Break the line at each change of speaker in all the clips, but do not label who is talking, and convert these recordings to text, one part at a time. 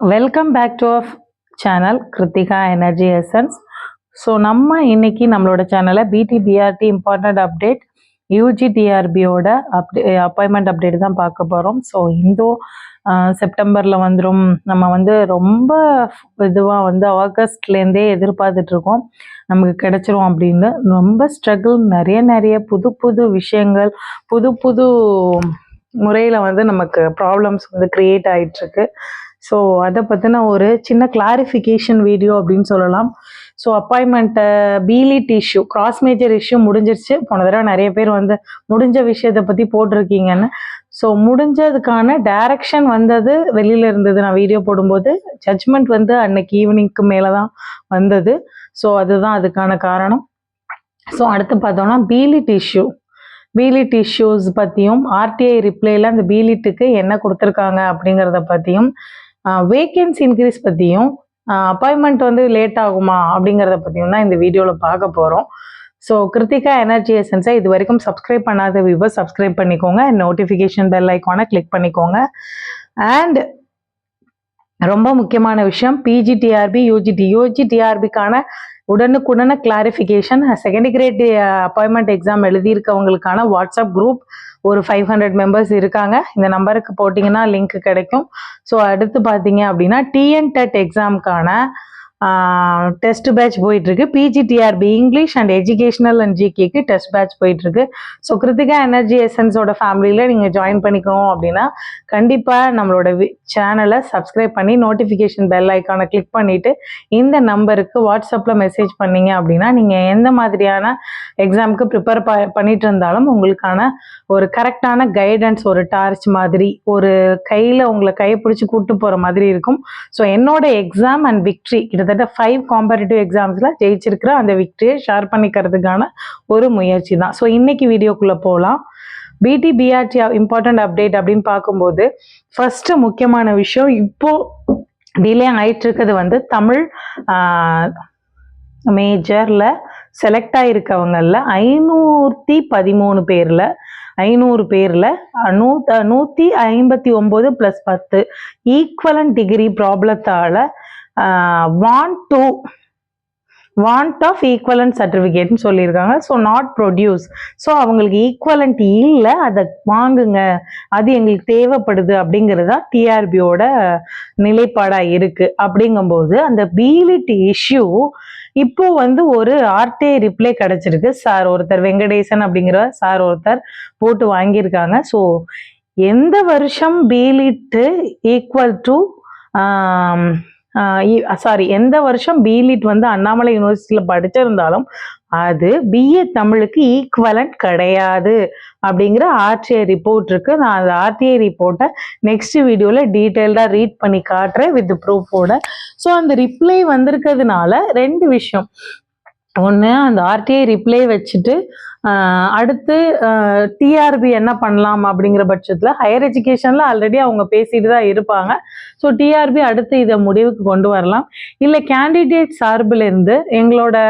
Welcome back to our channel Krithika energy essence. So நம்ம இன்னைக்கு நம்மளோட சேனலில் பிடிபிஆர்டி இம்பார்ட்டன்ட் அப்டேட் யூஜிடிஆர்பியோட அப்பாயின்மெண்ட் அப்டேட் தான் பார்க்க போகிறோம். ஸோ இந்தோ செப்டம்பரில் வந்துடும். நம்ம ரொம்ப இதுவாக ஆகஸ்ட்லேருந்தே எதிர்பார்த்துட்ருக்கோம் நமக்கு கிடைச்சிரும் அப்படின்னு. ரொம்ப ஸ்ட்ரகிள், நிறைய புது புது விஷயங்கள், புது முறையில் நமக்கு ப்ராப்ளம்ஸ் க்ரியேட் ஆகிட்டுருக்கு. ஸோ அதை பற்றின ஒரு சின்ன கிளாரிஃபிகேஷன் வீடியோ அப்படின்னு சொல்லலாம். ஸோ அப்பாயின்மெண்ட்டை பீலிட் இஷ்யூ, கிராஸ் மேஜர் இஷ்யூ முடிஞ்சிருச்சு. போன தடவை நிறைய பேர் முடிஞ்ச விஷயத்தை பற்றி போட்டிருக்கீங்கன்னு. ஸோ முடிஞ்சதுக்கான டைரக்ஷன் வெளியில் இருந்தது. நான் வீடியோ போடும்போது ஜட்ஜ்மெண்ட் அன்னைக்கு ஈவினிங்க்கு மேலே தான் வந்தது. ஸோ அதுதான் அதுக்கான காரணம். ஸோ அடுத்து பார்த்தோம்னா பீலிட் இஷ்யூஸ் பற்றியும், ஆர்டிஐ ரிப்ளைல அந்த பீலிட்டுக்கு என்ன கொடுத்துருக்காங்க அப்படிங்கிறத பற்றியும், வேகன்சி இன்க்ரீஸ் பற்றியும், அப்பாயின்மெண்ட் லேட் ஆகுமா அப்படிங்கிறத பற்றியும் தான் இந்த வீடியோவில் பார்க்க போகிறோம். ஸோ கிருத்திகா எனர்ஜி எசன்ஸை இது வரைக்கும் சப்ஸ்கிரைப் பண்ணாத வியூவர்ஸ் சப்ஸ்கிரைப் பண்ணிக்கோங்க. நோட்டிஃபிகேஷன் பெல் ஐக்கானை கிளிக் பண்ணிக்கோங்க. அண்ட் ரொம்ப முக்கியமான விஷயம், பிஜிடிஆர்பி யூஜிடிஆர்பிக்கான உடனுக்குடன clarification. Second grade appointment exam எழுதியிருக்கவங்களுக்கான வாட்ஸ்அப் குரூப் ஒரு 500 மெம்பர்ஸ் இருக்காங்க. இந்த நம்பருக்கு போட்டிங்கன்னா லிங்க் கிடைக்கும். ஸோ அடுத்து பார்த்தீங்க அப்படின்னா டிஎன் டெட் எக்ஸாமுக்கான டெஸ்ட் பேட்ச் போயிட்டுருக்கு. PGTRB English and educational and ஜிகேக்கு டெஸ்ட் பேட்ச் போயிட்டுருக்கு. ஸோ கிருத்திகா எனர்ஜி எசன்ஸோட ஃபேமிலியில் நீங்கள் ஜாயின் பண்ணிக்கணும் அப்படின்னா கண்டிப்பாக நம்மளோட சேனலை சப்ஸ்கிரைப் பண்ணி நோட்டிஃபிகேஷன் பெல் ஐக்கானை கிளிக் பண்ணிவிட்டு இந்த நம்பருக்கு வாட்ஸ்அப்பில் மெசேஜ் பண்ணீங்க அப்படின்னா நீங்கள் எந்த மாதிரியான எக்ஸாமுக்கு ப்ரிப்பேர் பண்ணிட்டு இருந்தாலும் உங்களுக்கான ஒரு கரெக்டான கைடன்ஸ், ஒரு டார்ச் மாதிரி, ஒரு கையில் உங்களை கையை பிடிச்சி கூப்பிட்டு போகிற மாதிரி இருக்கும். ஸோ என்னோட எக்ஸாம் அண்ட் விக்ட்ரி, கிட்டத்தட்ட 5 காம்படிட்டிவ் எக்ஸாம்ஸில் ஜெயிச்சிருக்கிற அந்த விக்ட்ரியை ஷேர் பண்ணிக்கிறதுக்கான ஒரு முயற்சி தான். ஸோ இன்னைக்கு வீடியோக்குள்ளே போகலாம். பிடிபிஆர்டி இம்பார்ட்டன்ட் அப்டேட் அப்படின்னு பார்க்கும்போது ஃபர்ஸ்ட் முக்கியமான விஷயம், இப்போ டிலே ஆயிட்டு இருக்கிறது தமிழ் மேஜரில் செலக்ட் ஆகிருக்கவங்களில் 513 பேரில் 159 + 10 ஈக்குவலன்ட் டிகிரி ப்ராப்ளத்தால் வாண்ட் ஆஃப் ஈக்குவலன்ட் சர்டிஃபிகேட்னு சொல்லியிருக்காங்க. So not produce. ஸோ அவங்களுக்கு ஈக்குவலன்ட் இல்லை, அதை வாங்குங்க, அது எங்களுக்கு தேவைப்படுது அப்படிங்கிறது தான் டிஆர்பியோட நிலைப்பாடாக இருக்குது. அப்படிங்கும்போது அந்த பீலிட் இஷ்யூ இப்போ ஒரு ஆர்டிஐ ரிப்ளை கிடைச்சிருக்கு. சார் ஒருத்தர் வெங்கடேசன் அப்படிங்கிற சார் ஒருத்தர் போட்டு வாங்கியிருக்காங்க. ஸோ எந்த வருஷம் பீலிட்டு ஈக்குவல் டு எந்த வருஷம் பீலிட் அண்ணாமலை யூனிவர்சிட்டியில் படிச்சிருந்தாலும் அது பிஏ தமிழுக்கு ஈக்குவலண்ட் கிடையாது அப்படிங்கிற ஆர்டிஐ ரிப்போர்ட் இருக்கு. நான் அந்த ஆர்டிஐ ரிப்போர்ட்டை நெக்ஸ்ட் வீடியோவில் டீட்டெயில்டாக ரீட் பண்ணி காட்டுறேன் வித் ப்ரூஃபோட. ஸோ அந்த ரிப்ளை வந்திருக்கிறதுனால 2 விஷயம். ஒன்று, அந்த ஆர்டிஐ ரிப்ளை வச்சுட்டு அடுத்து டிஆர்பி என்ன பண்ணலாம் அப்படிங்கிற பட்சத்தில் ஹையர் எஜுகேஷனில் ஆல்ரெடி அவங்க பேசிட்டு தான் இருப்பாங்க. ஸோ டிஆர்பி அடுத்து இதை முடிவுக்கு கொண்டு வரலாம். இல்லை கேண்டிடேட் சார்பிலிருந்து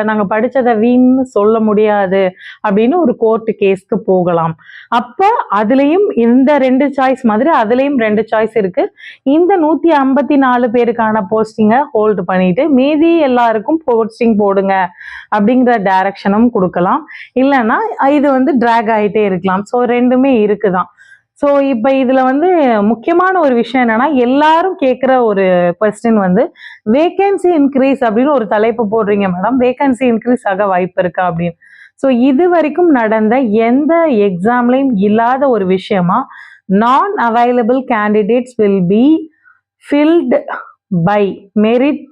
நாங்கள் படித்ததை வீண் சொல்ல முடியாது அப்படின்னு ஒரு கோர்ட்டு கேஸ்க்கு போகலாம். அப்போ அதுலேயும் இந்த 2 சாய்ஸ் மாதிரி அதுலேயும் 2 சாய்ஸ் இருக்குது. இந்த 154 பேருக்கான போஸ்டிங்கை ஹோல்டு பண்ணிட்டு மீதி எல்லாருக்கும் போஸ்டிங் போடுங்க அப்படிங்கிற டைரக்ஷனும் கொடுக்கலாம். இல்லைன்னா இது டிராக் ஆகிட்டே இருக்கலாம். ஸோ 2மே இருக்குதான். ஸோ இப்போ இதில் முக்கியமான ஒரு விஷயம் என்னன்னா, எல்லாரும் கேட்குற ஒரு கொஸ்டின் வேகன்சி இன்க்ரீஸ் அப்படின்னு ஒரு தலைப்பு போடுறீங்க மேடம், வேகன்சி இன்க்ரீஸ் ஆக வாய்ப்பு இருக்கா அப்படின்னு. ஸோ இது வரைக்கும் நடந்த எந்த எக்ஸாம்லையும் இல்லாத ஒரு விஷயமா, நான் available candidates will be filled by merit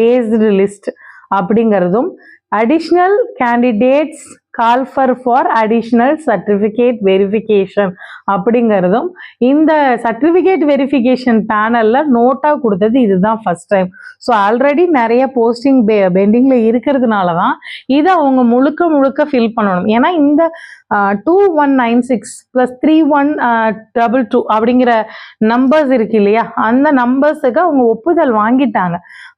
based list அப்படிங்கிறதும், additional candidates call for additional certificate verification அப்படிங்கிறதும் இந்த சர்டிஃபிகேட் வெரிஃபிகேஷன் பேனல்ல நோட்டா கொடுத்தது இதுதான் ஃபர்ஸ்ட் டைம். ஸோ ஆல்ரெடி நிறைய போஸ்டிங் பெண்டிங்ல இருக்கிறதுனால தான் இதை அவங்க முழுக்க ஃபில் பண்ணணும். ஏன்னா இந்த 2196 + 3122 அப்படிங்கிற நம்பர்ஸ் இருக்கு இல்லையா, அந்த நம்பர்ஸுக்கு அவங்க ஒப்புதல் வாங்கிட்டாங்க.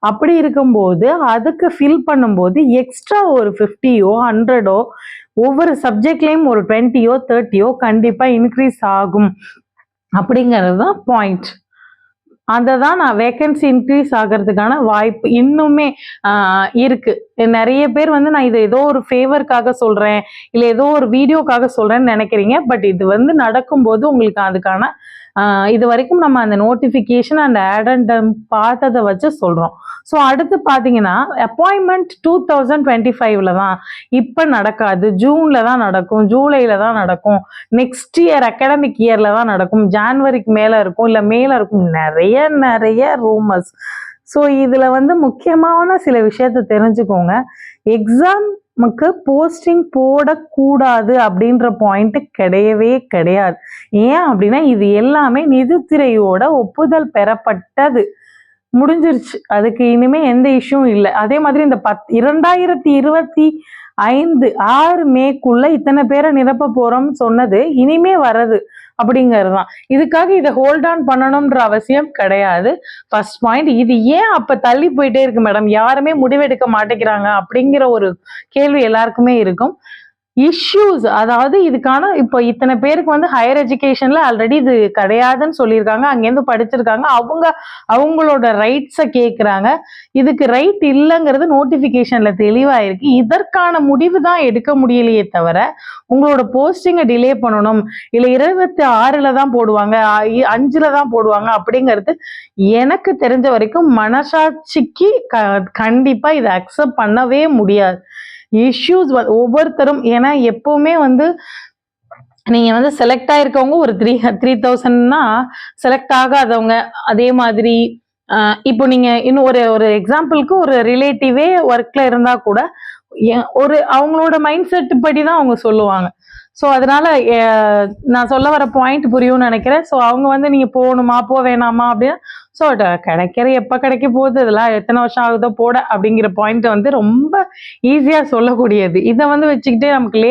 அப்படி இருக்கும்போது அதுக்கு ஃபில் பண்ணும்போது எக்ஸ்ட்ரா ஒரு 50யோ 100ஓ ஒவ்வொரு சப்ஜெக்ட்லேயும் ஒரு 20யோ 30யோ கண்டிப்பாக இன்க்ரீஸ் ஆகும் அப்படிங்கிறது தான் பாயிண்ட். அதை தான் நான் வேக்கன்சி இன்க்ரீஸ் ஆகிறதுக்கான வாய்ப்பு இன்னுமே இருக்கு. நிறைய பேர் வந்து நான் இதை ஏதோ ஒரு ஃபேவருக்காக சொல்றேன், இல்லை ஏதோ ஒரு வீடியோக்காக சொல்றேன்னு நினைக்கிறீங்க. பட் இது வந்து நடக்கும்போது உங்களுக்கு அதுக்கான இது வரைக்கும் நம்ம அந்த நோட்டிஃபிகேஷன் அண்ட் ஆட் அண்ட் பார்த்ததை வச்சு சொல்றோம். ஸோ அடுத்து பார்த்தீங்கன்னா அப்பாயின்மெண்ட் 2025 தான், இப்போ நடக்காது, ஜூன்ல தான் நடக்கும், ஜூலைல தான் நடக்கும், நெக்ஸ்ட் இயர் அகாடமிக் இயர்ல தான் நடக்கும், ஜான்வரிக்கு மேல இருக்கும், இல்லை மேல இருக்கும், நிறைய ரூமர்ஸ். ஸோ இதுல வந்து முக்கியமான சில விஷயத்த தெரிஞ்சுக்கோங்க. எக்ஸாமுக்கு போஸ்டிங் போடக்கூடாது அப்படின்ற பாயிண்ட் கிடையவே கிடையாது. ஏன் அப்படின்னா இது எல்லாமே நிதித்துறையோட ஒப்புதல் பெறப்பட்டது, முடிஞ்சிருச்சு. அதுக்கு இனிமே எந்த இஷ்யூவும் இல்லை. அதே மாதிரி இந்த 2025 6 மேக்குள்ள இத்தனை பேரை நிரப்ப போறோம்னு சொன்னது இனிமே வர்றது அப்படிங்கிறது தான். இதுக்காக இதை ஹோல்ட் ஆன் பண்ணணும்ன்ற அவசியம் கிடையாது. First point. இது ஏன் அப்ப தள்ளி போயிட்டே இருக்கு மேடம், யாருமே முடிவெடுக்க மாட்டேங்கிறாங்க அப்படிங்கிற ஒரு கேள்வி எல்லாருக்குமே இருக்கும். இஷ்யூஸ், அதாவது இதுக்கான இப்போ இத்தனை பேருக்கு வந்து ஹையர் எஜுகேஷன்ல ஆல்ரெடி இது கிடையாதுன்னு சொல்லியிருக்காங்க, அங்கேருந்து படிச்சிருக்காங்க, அவங்களோட ரைட்ஸை கேட்குறாங்க. இதுக்கு ரைட் இல்லைங்கிறது நோட்டிஃபிகேஷன்ல தெளிவாயிருக்கு. இதற்கான முடிவு தான் எடுக்க முடியலையே தவிர உங்களோட போஸ்டிங்கை டிலே பண்ணணும், இல்லை 26ல தான் போடுவாங்க, 5ல தான் போடுவாங்க அப்படிங்கிறது எனக்கு தெரிஞ்ச வரைக்கும் மனசாட்சிக்கு கண்டிப்பா இதை அக்செப்ட் பண்ணவே முடியாது. இஷ்யூஸ் ஒவ்வொருத்தரும், ஏன்னா எப்பவுமே வந்து நீங்க வந்து செலக்ட் ஆயிருக்கவங்க ஒரு 3,000னா செலக்ட் ஆகாதவங்க, அதே மாதிரி இப்போ நீங்க இன்னும் ஒரு எக்ஸாம்பிளுக்கு ஒரு ரிலேட்டிவே ஒர்க்ல இருந்தா கூட ஒரு அவங்களோட மைண்ட் செட் படி தான் அவங்க சொல்லுவாங்க. ஸோ அதனால நான் சொல்ல வர பாயிண்ட் புரியும்னு நினைக்கிறேன். ஸோ அவங்க வந்து நீங்க போகணுமா வேணாமா அப்படின்னு, ஸோ எப்போ கிடைக்க போகுது, இதெல்லாம் எத்தனை வருஷம் ஆகுதோ போட அப்படிங்கிற பாயிண்ட் வந்து ரொம்ப ஈஸியா சொல்லக்கூடியது. இதை வந்து வச்சுக்கிட்டு நமக்கு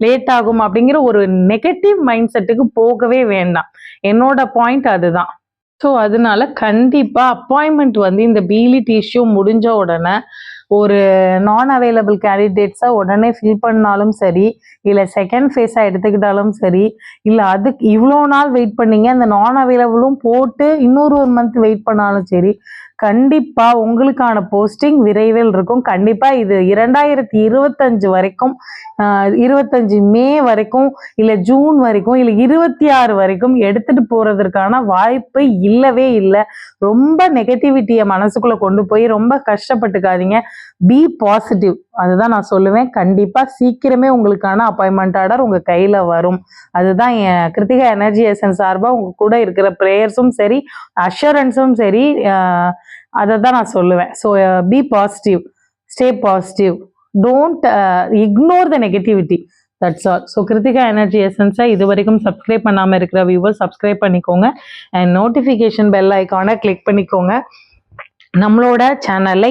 லேட் ஆகும் அப்படிங்கிற ஒரு நெகட்டிவ் மைண்ட் செட்டுக்கு போகவே வேண்டாம். என்னோட பாயிண்ட் அதுதான். ஸோ அதனால கண்டிப்பா அப்பாயின்மெண்ட் வந்து இந்த பிலிட் இஷ்யூ முடிஞ்ச உடனே ஒரு நான் அவைலபிள் கேண்டிடேட்ஸை உடனே ஃபில் பண்ணாலும் சரி, இல்லை செகண்ட் ஃபேஸாக எடுத்துக்கிட்டாலும் சரி, இல்லை அதுக்கு இவ்வளோ நாள் வெயிட் பண்ணீங்க அந்த நான் அவைலபிளும் போட்டு இன்னொரு 1 மந்த் வெயிட் பண்ணாலும் சரி, கண்டிப்பா உங்களுக்கான போஸ்டிங் விரைவில் இருக்கும். கண்டிப்பா இது 2025 வரைக்கும், 25 மே வரைக்கும், இல்லை ஜூன் வரைக்கும், இல்லை 26 வரைக்கும் எடுத்துட்டு போறதற்கான வாய்ப்பு இல்லவே இல்லை. ரொம்ப நெகட்டிவிட்டியை மனசுக்குள்ள கொண்டு போய் ரொம்ப கஷ்டப்பட்டுக்காதீங்க. பி பாசிட்டிவ், அதுதான் நான் சொல்லுவேன். கண்டிப்பா சீக்கிரமே உங்களுக்கான அப்பாயின்மெண்ட் ஆர்டர் உங்க கையில வரும். அதுதான் என் கிருத்திகா எனர்ஜி எசன்ஸ் சார்பா உங்க கூட இருக்கிற ப்ரேயர்ஸும் சரி, அஷூரன்ஸும் சரி, அதை தான் நான் சொல்லுவேன். So be positive, stay positive, don't ignore the negativity, that's all. So Kiruthiga Energy எசன்ஸை இது வரைக்கும் சப்ஸ்கிரைப் பண்ணாமல் இருக்கிற வியூவர்ஸ் சப்ஸ்கிரைப் பண்ணிக்கோங்க அண்ட் நோட்டிஃபிகேஷன் பெல் ஐக்கானை கிளிக் பண்ணிக்கோங்க. நம்மளோட சேனல்ல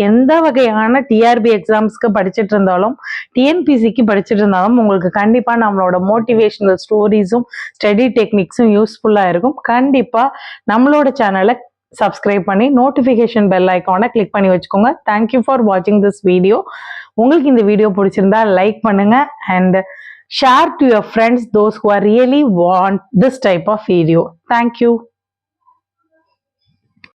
எந்த வகையான டிஆர்பி எக்ஸாம்ஸ்க்கு படிச்சுட்டு இருந்தாலும், டிஎன்பிசிக்கு படிச்சுட்டு இருந்தாலும் உங்களுக்கு கண்டிப்பா நம்மளோட மோட்டிவேஷனல் ஸ்டோரிஸும் ஸ்டடி டெக்னிக்ஸும் யூஸ்ஃபுல்லா இருக்கும். கண்டிப்பா நம்மளோட சேனலை சப்ஸ்கிரைப் பண்ணி நோட்டிஃபிகேஷன் பெல் ஐக்கானை கிளிக் பண்ணி வச்சுக்கோங்க. தேங்க்யூ ஃபார் வாட்சிங் திஸ் வீடியோ. உங்களுக்கு இந்த வீடியோ பிடிச்சிருந்தா லைக் பண்ணுங்க and share to your friends, those who are really want this type of video. Thank you.